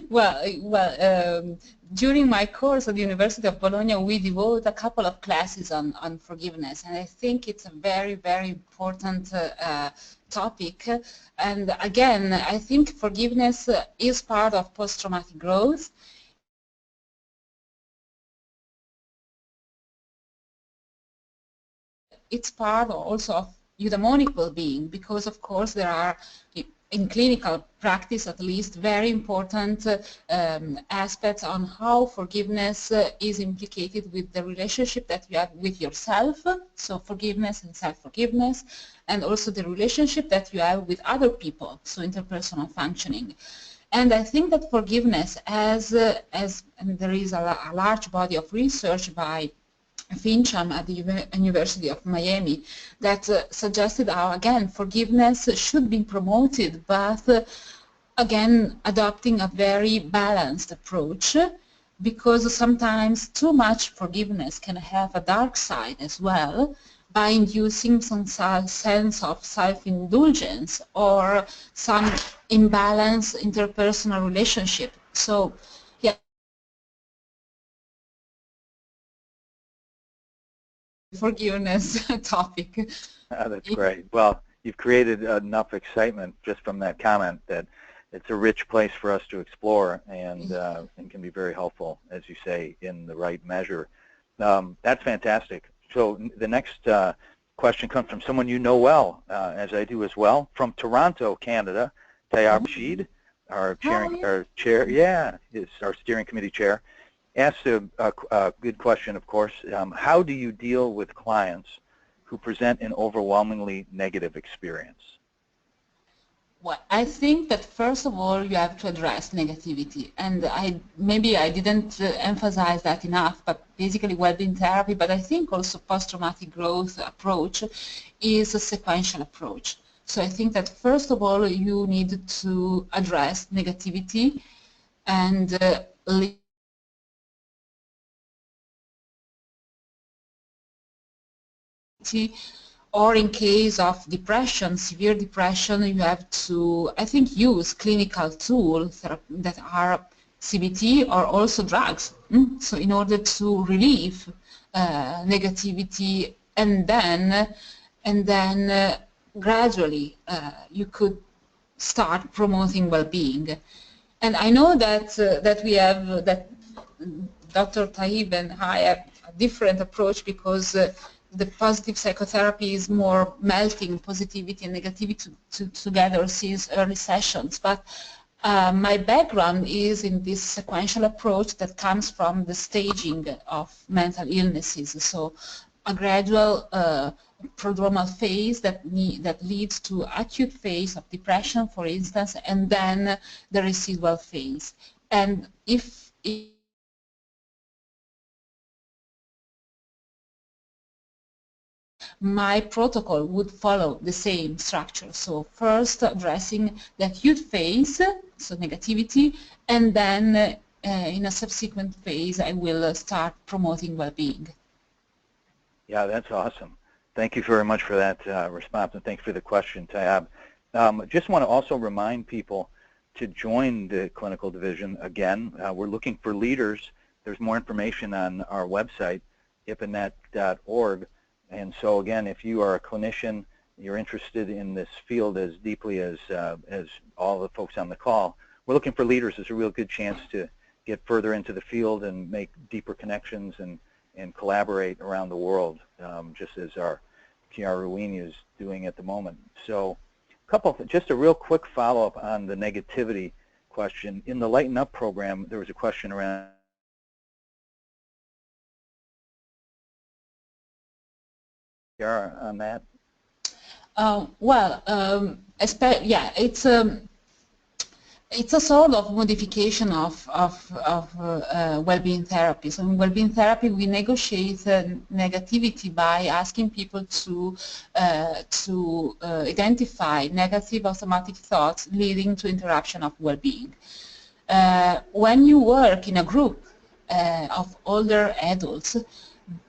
S2: Well, during my course at the University of Bologna, we devote a couple of classes on forgiveness, and I think it's a very, very important topic. And again, I think forgiveness is part of post-traumatic growth. It's part also of eudaimonic well-being, because of course there are, in clinical practice at least, very important aspects on how forgiveness is implicated with the relationship that you have with yourself, so forgiveness and self-forgiveness, and also the relationship that you have with other people, so interpersonal functioning. And I think that forgiveness, and there is a large body of research by Fincham at the University of Miami that suggested how, again, forgiveness should be promoted, but again, adopting a very balanced approach, because sometimes too much forgiveness can have a dark side as well, by inducing some sense of self-indulgence or some imbalance interpersonal relationship. So, yeah. Forgiveness topic.
S1: That's great. Well, you've created enough excitement just from that comment that it's a rich place for us to explore, and can be very helpful, as you say, in the right measure. That's fantastic. So the next question comes from someone you know well, as I do as well, from Toronto, Canada, Tayyab Sheed, our chair, yeah, is our steering committee chair. Asked a good question, of course. How do you deal with clients who present an overwhelmingly negative experience?
S2: Well, I think that first of all you have to address negativity, and maybe I didn't emphasize that enough, but basically well-being therapy, but I think also post-traumatic growth approach is a sequential approach. So I think that first of all you need to address negativity and or in case of depression, severe depression, you have to, I think, use clinical tools that are CBT or also drugs. So in order to relieve negativity, and then gradually you could start promoting well-being. And I know that that Dr. Taib and I have a different approach, because the positive psychotherapy is more melting positivity and negativity together since early sessions. But my background is in this sequential approach that comes from the staging of mental illnesses. So a gradual prodromal phase that leads to acute phase of depression, for instance, and then the residual phase. And if my protocol would follow the same structure. So first addressing the acute phase, so negativity, and then in a subsequent phase I will start promoting well-being.
S1: Yeah, that's awesome. Thank you very much for that response, and thanks for the question, Tayab. Just want to also remind people to join the clinical division again. We're looking for leaders. There's more information on our website, ippanet.org. And so again, if you are a clinician, you're interested in this field as deeply as all the folks on the call, we're looking for leaders. There's a real good chance to get further into the field and make deeper connections and collaborate around the world, just as our Chiara Ruini is doing at the moment. So just a real quick follow-up on the negativity question. In the Lighten Up program, there was a question around Chiara on that.
S2: Yeah, it's a sort of modification of well-being therapy. So in well-being therapy, we negotiate negativity by asking people to identify negative automatic thoughts leading to interruption of well-being. When you work in a group of older adults,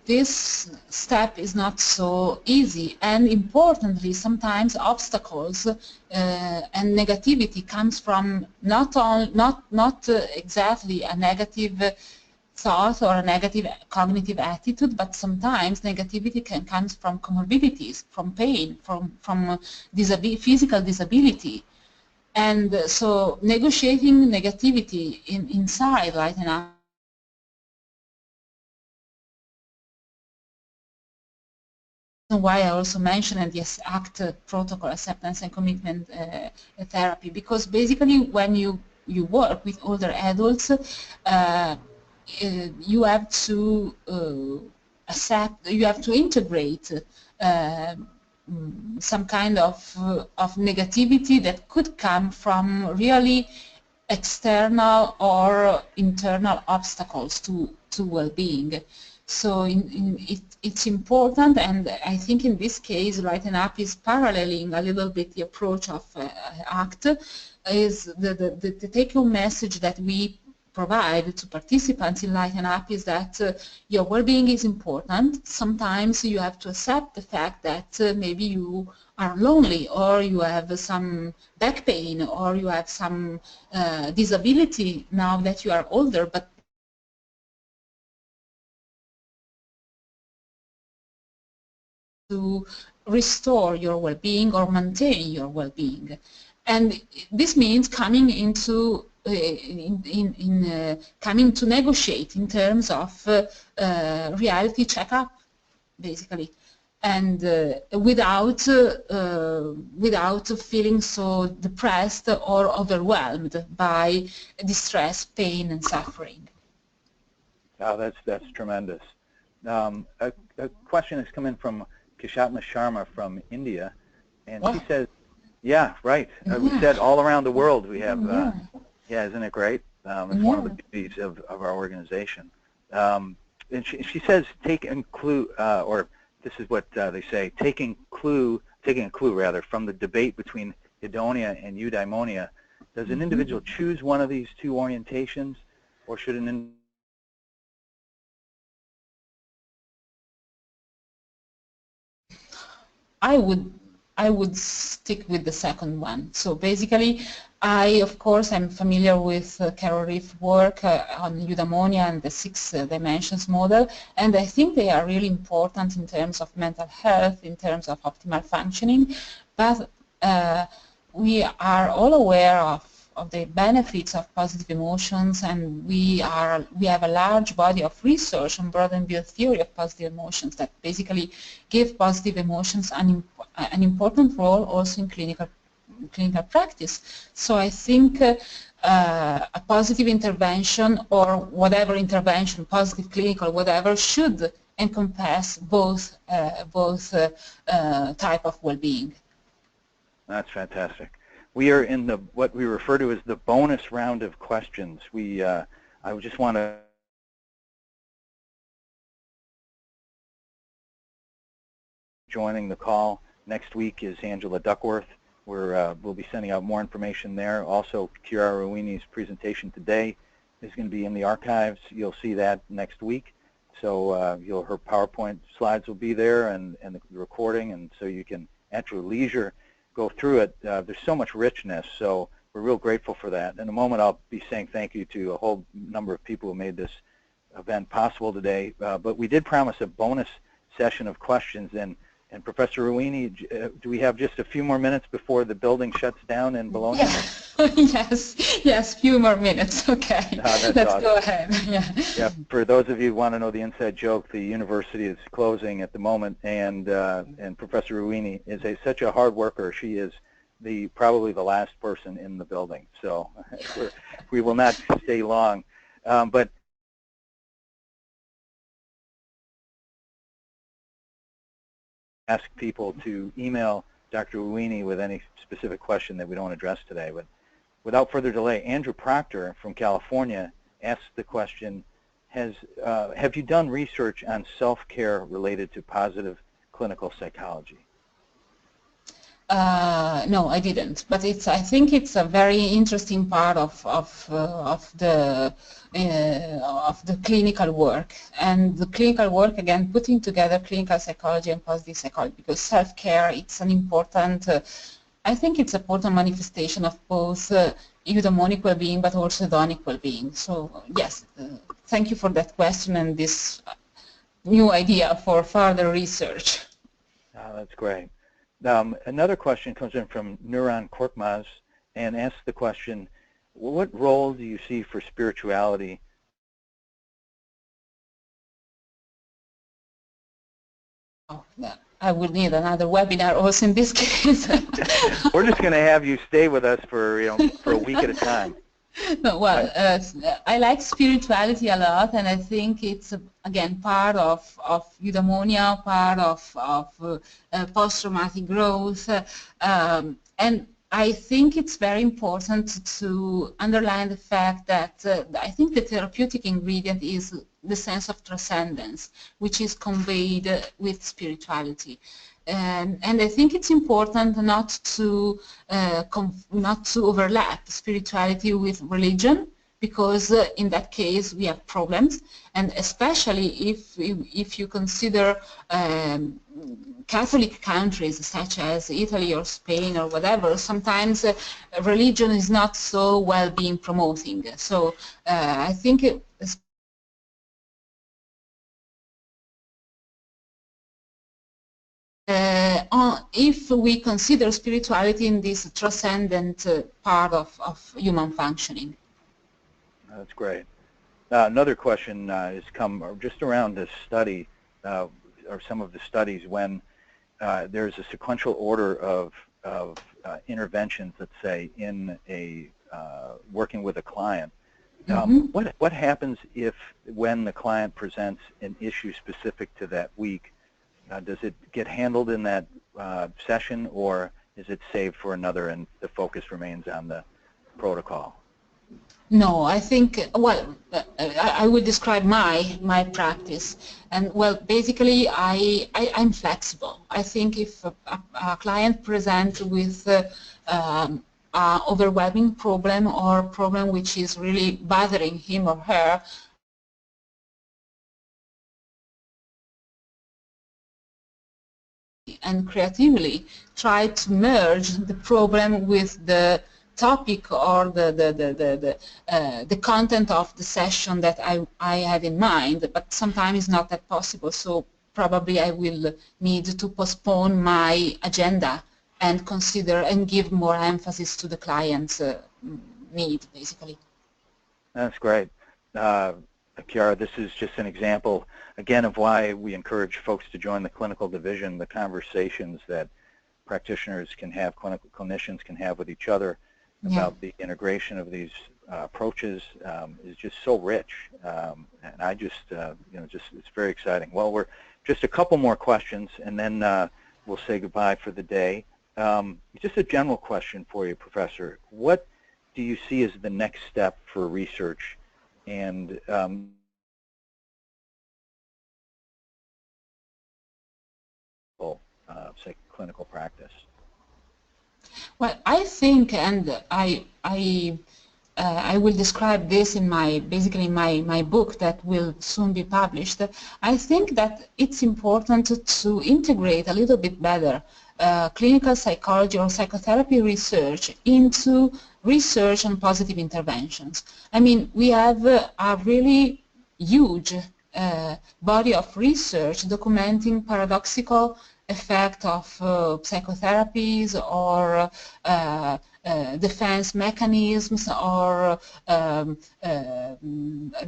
S2: this step is not so easy, and importantly, sometimes obstacles and negativity comes from not exactly a negative thought or a negative cognitive attitude, but sometimes negativity comes from comorbidities, from pain, from physical disability. And so negotiating negativity inside Lighten Up why I also mentioned this ACT protocol, acceptance and commitment therapy, because basically when you work with older adults, you have to integrate some kind of negativity that could come from really external or internal obstacles to well-being. So it's important, and I think in this case Lighten Up is paralleling a little bit the approach of ACT, is the take-home message that we provide to participants in Lighten Up is that your well-being is important. Sometimes you have to accept the fact that maybe you are lonely, or you have some back pain, or you have some disability now that you are older, but to restore your well-being or maintain your well-being. And this means coming into coming to negotiate in terms of reality checkup, basically, and without feeling so depressed or overwhelmed by distress, pain, and suffering.
S1: Oh, that's tremendous. A question has come in from Kishatma Sharma from India, and she says, yeah, right. We said all around the world we have, yeah, isn't it great? It's one of the beauties of our organization. And she says, or this is what they say, taking a clue rather from the debate between hedonia and eudaimonia. Does an individual choose one of these two orientations, or should an
S2: I would stick with the second one. So basically, of course, I'm familiar with Carol Reef's work on eudaimonia and the 6 dimensions model, and I think they are really important in terms of mental health, in terms of optimal functioning. But we are all aware of the benefits of positive emotions, and we have a large body of research on broad and build theory of positive emotions that basically give positive emotions an important role also in clinical practice. So I think a positive intervention, or whatever intervention, positive, clinical, whatever, should encompass both type of well-being.
S1: That's fantastic. We are in what we refer to as the bonus round of questions. I just want to joining the call. Next week is Angela Duckworth. We'll be sending out more information there. Also, Chiara Ruini's presentation today is going to be in the archives. You'll see that next week. So her PowerPoint slides will be there, and the recording, and so you can at your leisure go through it. There's so much richness, so we're real grateful for that. In a moment, I'll be saying thank you to a whole number of people who made this event possible today. But we did promise a bonus session of questions, and Professor Ruini, do we have just a few more minutes before the building shuts down in Bologna?
S2: Yeah. yes, few more minutes. Okay, let's
S1: awesome.
S2: Go ahead.
S1: Yeah. For those of you who want to know the inside joke, the university is closing at the moment, and Professor Ruini is such a hard worker. She is probably the last person in the building, so we will not stay long. But ask people to email Dr. Ruini with any specific question that we don't address today. But without further delay, Andrew Proctor from California asks the question, have you done research on self-care related to positive clinical psychology?
S2: No, I didn't. But I think it's a very interesting part of the clinical work, and the clinical work, again, putting together clinical psychology and positive psychology, because self-care, it's an important, I think it's an important manifestation of both eudaimonic well-being but also hedonic well-being. So yes, thank you for that question and this new idea for further research.
S1: That's great. Another question comes in from Nuran Korkmaz and asks the question, what role do you see for spirituality?
S2: Oh, I would need another webinar also in this case.
S1: We're just going to have you stay with us for a week at a time.
S2: No, well, I like spirituality a lot, and I think it's again part of eudaimonia, part of post-traumatic growth, and I think it's very important to underline the fact that I think the therapeutic ingredient is the sense of transcendence, which is conveyed with spirituality. And I think it's important not to overlap spirituality with religion, because in that case we have problems, and especially if you consider Catholic countries such as Italy or Spain or whatever, sometimes religion is not so well being promoting. So I think if we consider spirituality in this transcendent part of human functioning.
S1: That's great. Another question has come just around this study, or some of the studies, when there's a sequential order of interventions, let's say, in a working with a client. What happens when the client presents an issue specific to that week? Does it get handled in that session, or is it saved for another and the focus remains on the protocol?
S2: No, I think, well, I would describe my practice, and well, basically I'm flexible. I think if a client presents with an overwhelming problem or problem which is really bothering him or her, and creatively try to merge the problem with the topic or the content of the session that I have in mind, but sometimes it's not that possible, so probably I will need to postpone my agenda and consider and give more emphasis to the client's need, basically.
S1: That's great. Chiara, this is just an example, again, of why we encourage folks to join the clinical division. The conversations that practitioners can have, clinicians can have with each other about the integration of these approaches is just so rich, and I just, it's very exciting. Well, we're just a couple more questions, and then we'll say goodbye for the day. Just a general question for you, Professor. What do you see as the next step for research and clinical practice?
S2: Well, I think, and I will describe this in basically my book that will soon be published. I think that it's important to integrate a little bit better clinical psychology or psychotherapy research into research on positive interventions. I mean, we have a really huge body of research documenting paradoxical effect of psychotherapies or defense mechanisms or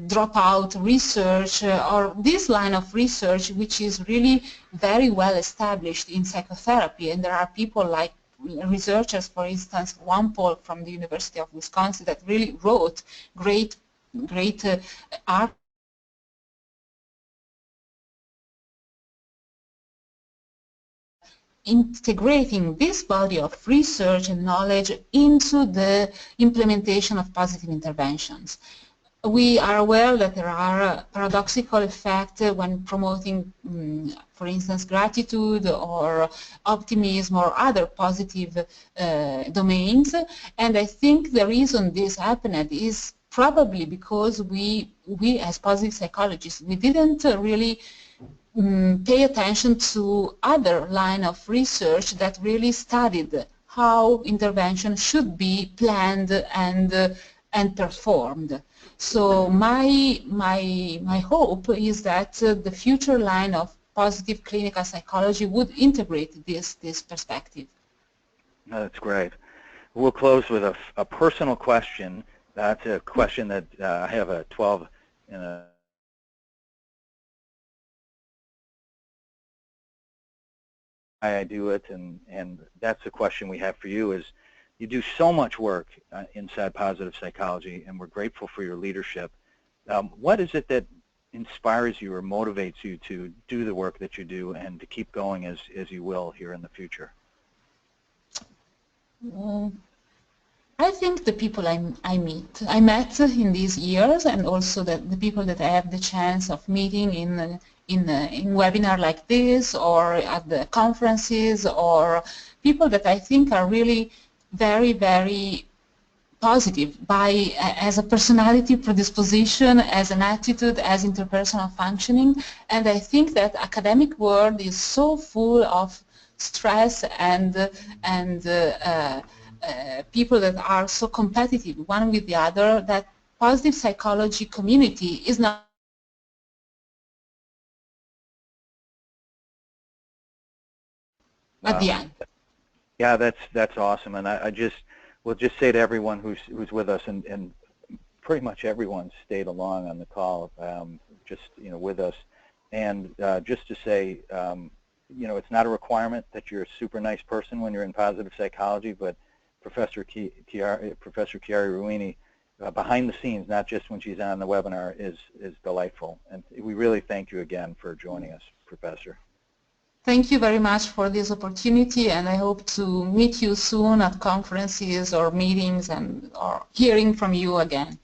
S2: dropout research or this line of research which is really very well established in psychotherapy, and there are people like researchers, for instance, Wampole from the University of Wisconsin that really wrote great articles integrating this body of research and knowledge into the implementation of positive interventions. We are aware that there are paradoxical effects when promoting, for instance, gratitude or optimism or other positive domains, and I think the reason this happened is probably because we as positive psychologists, we didn't really pay attention to other line of research that really studied how intervention should be planned and performed. So my hope is that the future line of positive clinical psychology would integrate this perspective.
S1: That's great. We'll close with a personal question. That's a question that I have a 12 in a I do it, and that's the question we have for you is, you do so much work inside positive psychology, and we're grateful for your leadership. What is it that inspires you or motivates you to do the work that you do and to keep going as you will here in the future?
S2: I think the people I met in these years, and also the people that I have the chance of meeting in webinar like this or at the conferences, or people that I think are really very, very positive as a personality predisposition, as an attitude, as interpersonal functioning. And I think that academic world is so full of stress and people that are so competitive one with the other, that positive psychology community is not at the end.
S1: Yeah, that's awesome, and I will just say to everyone who's with us, and pretty much everyone stayed along on the call, just with us, and just to say, it's not a requirement that you're a super nice person when you're in positive psychology, but Professor Chiara Ruini, behind the scenes, not just when she's on the webinar, is delightful, and we really thank you again for joining us, Professor.
S2: Thank you very much for this opportunity, and I hope to meet you soon at conferences or meetings or hearing from you again.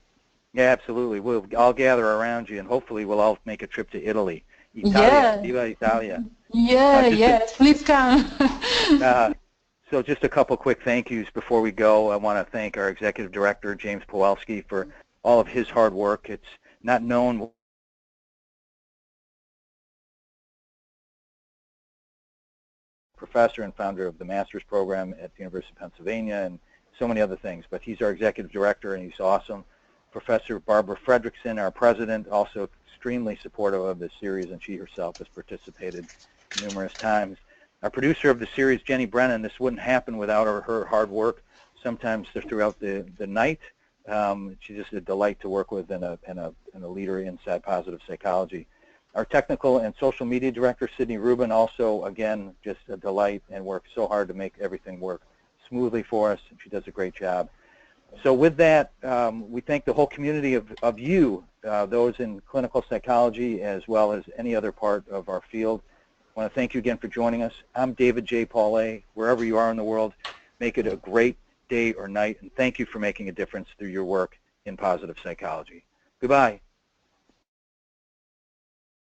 S1: Yeah, absolutely. We'll all gather around you, and hopefully we'll all make a trip to Italy.
S2: Yeah.
S1: Viva Italia.
S2: Yeah, yes, please come.
S1: So just a couple quick thank yous before we go. I want to thank our Executive Director, James Pawelski, for all of his hard work. It's not known professor and founder of the master's program at the University of Pennsylvania and so many other things, but he's our executive director and he's awesome. Professor Barbara Fredrickson, our president, also extremely supportive of this series, and she herself has participated numerous times. Our producer of the series, Jenny Brennan, this wouldn't happen without her hard work, sometimes throughout the night. She's just a delight to work with and a leader inside positive psychology. Our technical and social media director, Sydney Rubin, also, again, just a delight and works so hard to make everything work smoothly for us. She does a great job. So with that, we thank the whole community of you, those in clinical psychology as well as any other part of our field. I want to thank you again for joining us. I'm David J. Paulet. Wherever you are in the world, make it a great day or night, and thank you for making a difference through your work in positive psychology. Goodbye.